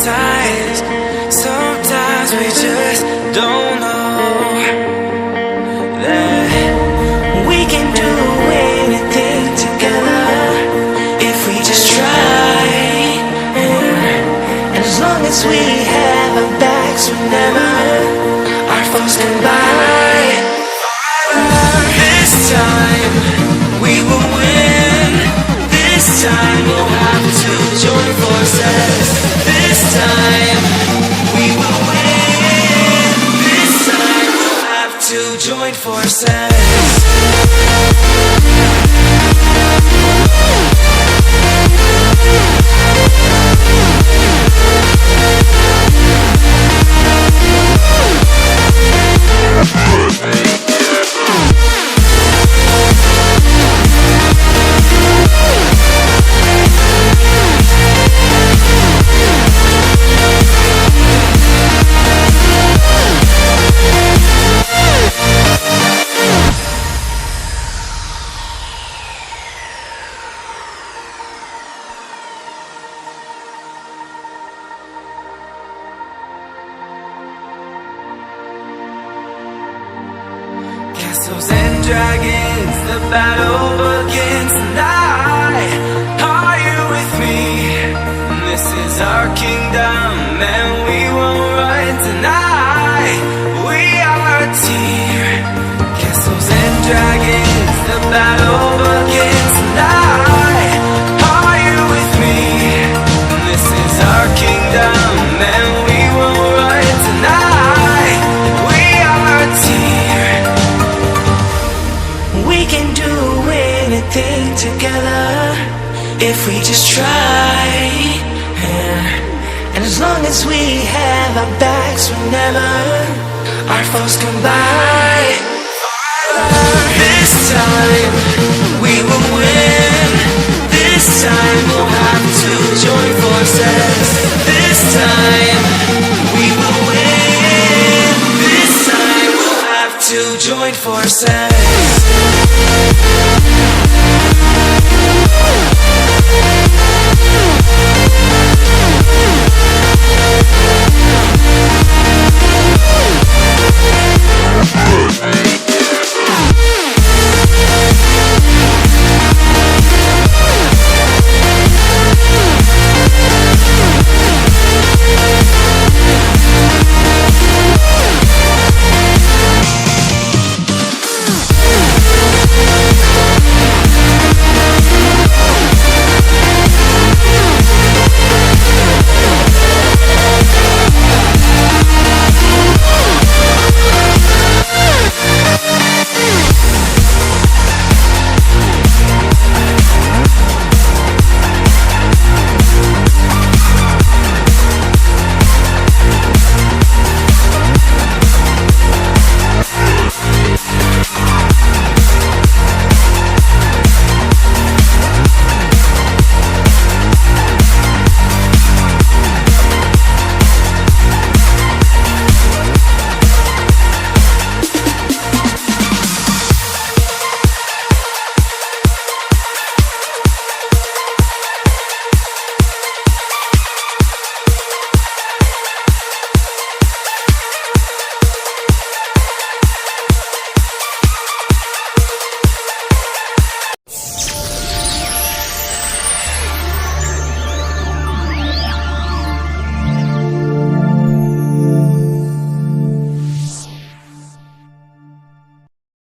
times. Sometimes we just don't know that we can do anything together if we just try. And as long as we have our backs, whenever our foes come by, this time we will win. This time we'll have to join forces. This time we will win. This time we'll have to join forces. Castles and dragons, the battle begins tonight. Are you with me? This is our kingdom and we won't run tonight. We are a team. Castles and dragons, the battle begins tonight. Are you with me? This is our kingdom and we won't run tonight. We are a team. We can do anything together if we just try. And as long as we have our backs, whenever our foes come by, this time we will win. This time we'll have to join forces. This time we will win. This time we'll have to join forces.